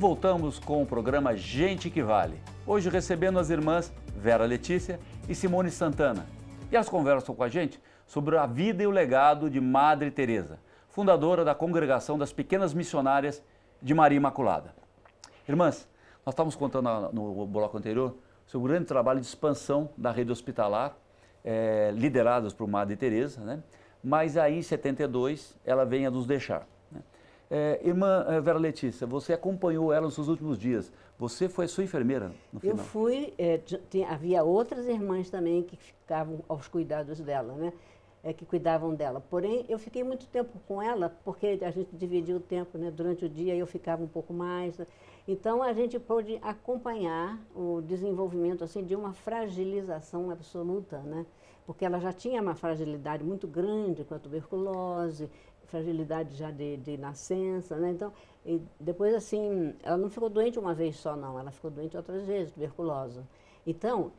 voltamos com o programa Gente que Vale. Hoje recebendo as irmãs Vera Letícia e Simone Santana. E elas conversam com a gente sobre a vida e o legado de Madre Teresa, fundadora da Congregação das Pequenas Missionárias de Maria Imaculada. Irmãs, nós estávamos contando no bloco anterior sobre o grande trabalho de expansão da rede hospitalar, liderados por Madre Teresa, né? Mas aí em 72 ela vem a nos deixar. Irmã Vera Letícia, você acompanhou ela nos seus últimos dias. Você foi sua enfermeira no final? Eu fui, havia outras irmãs também que ficavam aos cuidados dela, né? Que cuidavam dela. Porém, eu fiquei muito tempo com ela, porque a gente dividia o tempo, né? Durante o dia eu ficava um pouco mais. Então, a gente pôde acompanhar o desenvolvimento assim, de uma fragilização absoluta, né? Porque ela já tinha uma fragilidade muito grande com a tuberculose, fragilidade já de nascença, né? Então, e depois assim, ela não ficou doente uma vez só, não, ela ficou doente outras vezes, tuberculose. Então,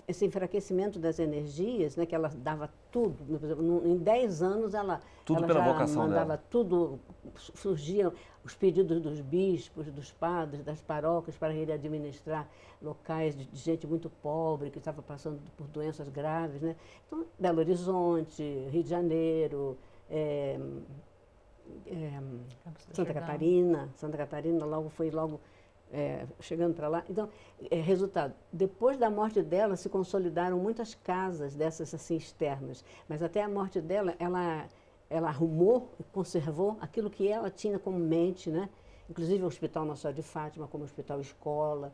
esse enfraquecimento das energias, né, que ela dava tudo, por exemplo, em 10 anos ela pela já vocação mandava dela. Tudo, surgiam os pedidos dos bispos, dos padres, das paróquias para ele administrar locais de gente muito pobre, que estava passando por doenças graves, né? Então, Belo Horizonte, Rio de Janeiro, Santa Catarina foi logo chegando para lá. Então, resultado, depois da morte dela se consolidaram muitas casas dessas assim externas, mas até a morte dela, ela arrumou e conservou aquilo que ela tinha como mente, né? Inclusive o Hospital Nossa Senhora de Fátima, como hospital escola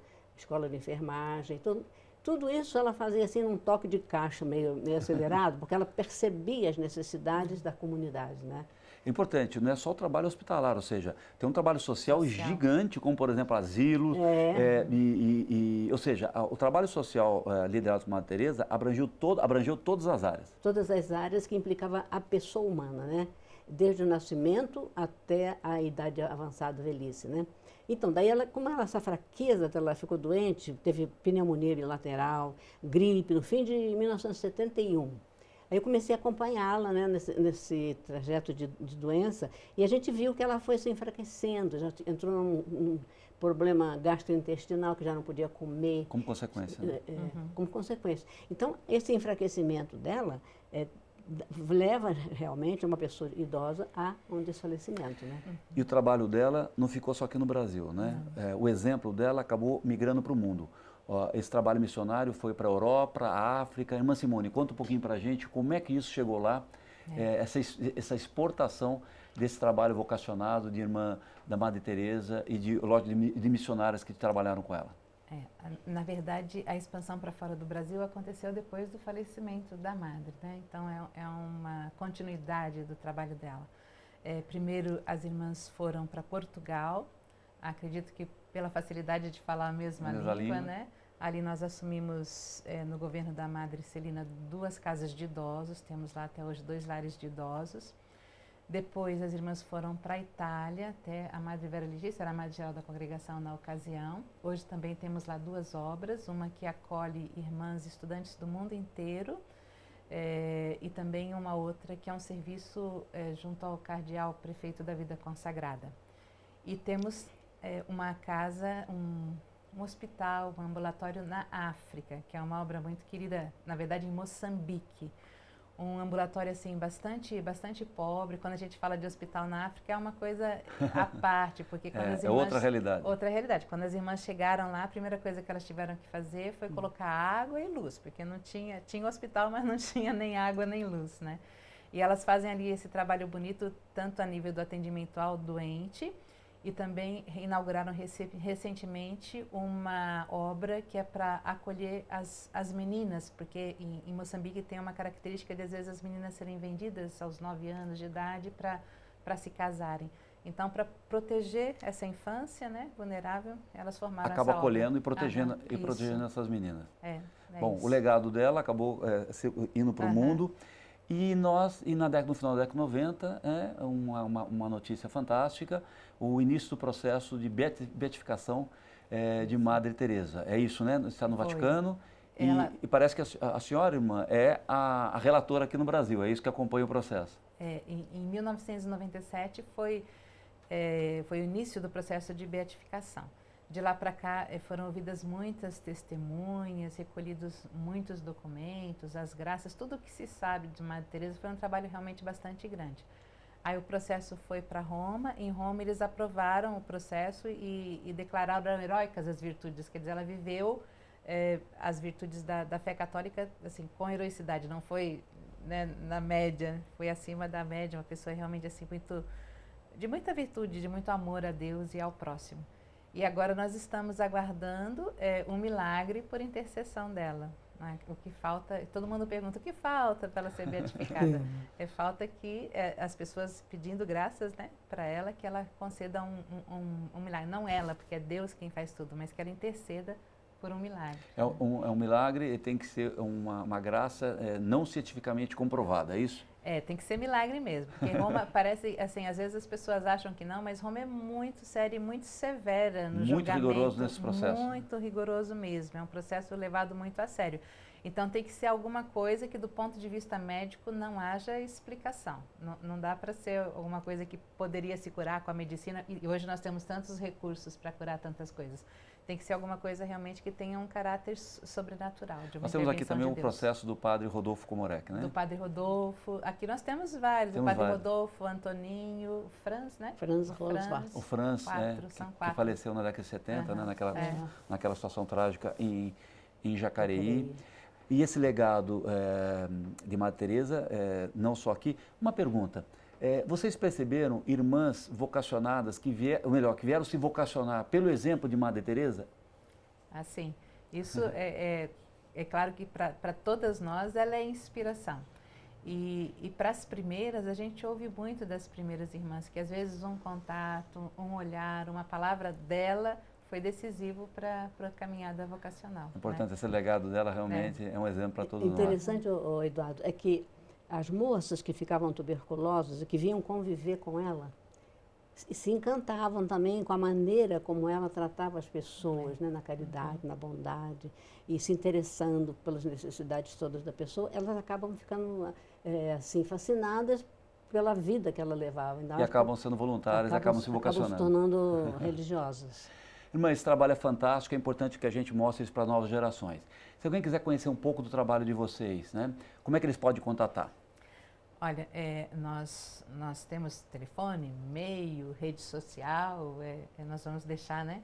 de enfermagem. Então, tudo isso ela fazia assim num toque de caixa meio acelerado, porque ela percebia as necessidades da comunidade, né? Importante, não é só o trabalho hospitalar, ou seja, tem um trabalho social gigante, como por exemplo asilos, ou seja, o trabalho social liderado por Madre Teresa abrangeu todas as áreas. Todas as áreas que implicavam a pessoa humana, né? Desde o nascimento até a idade avançada, velhice, né? Então, daí como essa fraqueza, ela ficou doente, teve pneumonia bilateral, gripe, no fim de 1971. Aí eu comecei a acompanhá-la, né, nesse trajeto de doença, e a gente viu que ela foi se enfraquecendo, já entrou num problema gastrointestinal, que já não podia comer. Como consequência. Né? Como consequência. Então, esse enfraquecimento dela leva realmente uma pessoa idosa a um desfalecimento, né? E o trabalho dela não ficou só aqui no Brasil, né? O exemplo dela acabou migrando para o mundo. Esse trabalho missionário foi para a Europa, para a África. Irmã Simone, conta um pouquinho para a gente como é que isso chegou lá, essa exportação desse trabalho vocacionado de irmã da Madre Teresa e de missionárias que trabalharam com ela. Na verdade, a expansão para fora do Brasil aconteceu depois do falecimento da Madre, né? Então, é uma continuidade do trabalho dela. Primeiro, as irmãs foram para Portugal, acredito que pela facilidade de falar a mesma língua, né? Ali nós assumimos, no governo da Madre Celina, 2 casas de idosos, temos lá até hoje 2 lares de idosos. Depois as irmãs foram para a Itália, até a Madre Vera Letícia, era a Madre Geral da Congregação na ocasião. Hoje também temos lá 2 obras, uma que acolhe irmãs estudantes do mundo inteiro, e também uma outra que é um serviço junto ao cardeal prefeito da vida consagrada. E temos uma casa, um hospital, um ambulatório na África, que é uma obra muito querida, na verdade em Moçambique. Um ambulatório assim bastante pobre. Quando a gente fala de hospital na África é uma coisa à parte, porque quando as irmãs, outra realidade. Outra realidade. Quando as irmãs chegaram lá, a primeira coisa que elas tiveram que fazer foi colocar água e luz, porque não tinha hospital, mas não tinha nem água nem luz, né? E elas fazem ali esse trabalho bonito tanto a nível do atendimento ao doente. E também inauguraram recentemente uma obra que é para acolher as meninas, porque em Moçambique tem uma característica de às vezes as meninas serem vendidas aos 9 anos de idade para se casarem. Então, para proteger essa infância, né, vulnerável, elas formaram essa obra. Acaba acolhendo e protegendo essas meninas. Bom, isso. O legado dela acabou indo para o mundo. E no final da década de 90, uma notícia fantástica, o início do processo de beatificação de Madre Teresa. É isso, né? Está no Vaticano. E parece que a senhora, irmã, é a relatora aqui no Brasil, é isso que acompanha o processo. Em 1997 foi o início do processo de beatificação. De lá para cá foram ouvidas muitas testemunhas, recolhidos muitos documentos, as graças, tudo o que se sabe de Madre Teresa foi um trabalho realmente bastante grande. Aí o processo foi para Roma, em Roma eles aprovaram o processo e declararam heróicas as virtudes, quer dizer, ela viveu as virtudes da fé católica assim, com heroicidade, não foi, né, na média, foi acima da média, uma pessoa realmente assim, de muita virtude, de muito amor a Deus e ao próximo. E agora nós estamos aguardando um milagre por intercessão dela. Né? O que falta, todo mundo pergunta, o que falta para ela ser beatificada? Falta que as pessoas pedindo graças, né, para ela, que ela conceda um milagre. Não ela, porque é Deus quem faz tudo, mas que ela interceda por um milagre. É um milagre e tem que ser uma graça não cientificamente comprovada, é isso? Tem que ser milagre mesmo, porque Roma parece, assim, às vezes as pessoas acham que não, mas Roma é muito séria e muito severa no julgamento. Muito rigoroso nesse processo. Muito rigoroso mesmo, é um processo levado muito a sério. Então tem que ser alguma coisa que do ponto de vista médico não haja explicação. Não dá para ser alguma coisa que poderia se curar com a medicina, e hoje nós temos tantos recursos para curar tantas coisas. Tem que ser alguma coisa realmente que tenha um caráter sobrenatural. Nós temos aqui também o processo do padre Rodolfo Comorec, né? Do padre Rodolfo. Aqui nós temos vários. O padre Rodolfo, Antoninho, o Franz, né? O Franz, que faleceu na década de 70, né? Naquela situação trágica em Jacareí. E esse legado de Madre Teresa, não só aqui. Uma pergunta. Vocês perceberam irmãs vocacionadas que vieram se vocacionar pelo exemplo de Madre Teresa? Assim, isso é claro que para todas nós ela é inspiração. E para as primeiras, a gente ouve muito das primeiras irmãs, que às vezes um contato, um olhar, uma palavra dela foi decisivo para a caminhada vocacional. Importante, né? Esse legado dela realmente é um exemplo para todos nós. Interessante, Eduardo, é que as moças que ficavam tuberculosas e que vinham conviver com ela se encantavam também com a maneira como ela tratava as pessoas, né, na caridade, na bondade, e se interessando pelas necessidades todas da pessoa. Elas acabam ficando assim, fascinadas pela vida que ela levava. E acabam sendo voluntárias, acabam se vocacionando. Acabam se tornando religiosas. Irmã, esse trabalho é fantástico, é importante que a gente mostre isso para as novas gerações. Se alguém quiser conhecer um pouco do trabalho de vocês, né, como é que eles podem contatar? Olha, nós temos telefone, e-mail, rede social, nós vamos deixar, né,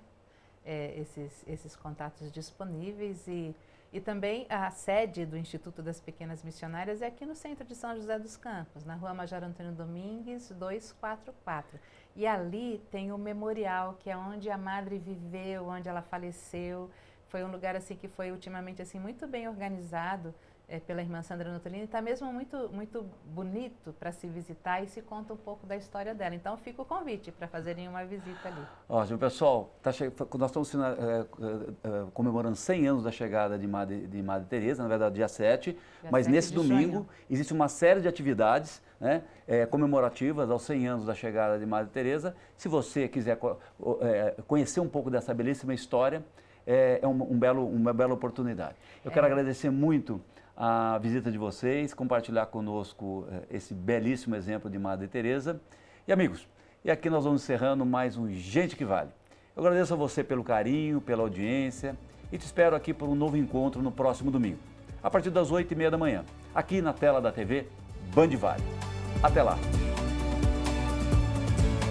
esses contatos disponíveis e também a sede do Instituto das Pequenas Missionárias é aqui no centro de São José dos Campos, na rua Major Antônio Domingues, 244. E ali tem o memorial, que é onde a Madre viveu, onde ela faleceu. Foi um lugar assim que foi ultimamente assim muito bem organizado pela irmã Sandra Notolini, está mesmo muito, muito bonito para se visitar e se conta um pouco da história dela. Então fica o convite para fazerem uma visita ali. Ótimo, pessoal, nós estamos comemorando 100 anos da chegada de Madre Teresa, na verdade dia 7, mas nesse domingo existe uma série de atividades, né, comemorativas aos 100 anos da chegada de Madre Teresa. Se você quiser conhecer um pouco dessa belíssima história, uma bela oportunidade. Eu quero agradecer muito a visita de vocês, compartilhar conosco esse belíssimo exemplo de Madre Teresa. E amigos, e aqui nós vamos encerrando mais um Gente que Vale. Eu agradeço a você pelo carinho, pela audiência e te espero aqui por um novo encontro no próximo domingo, a partir das 8h30 da manhã, aqui na tela da TV Band Vale. Até lá!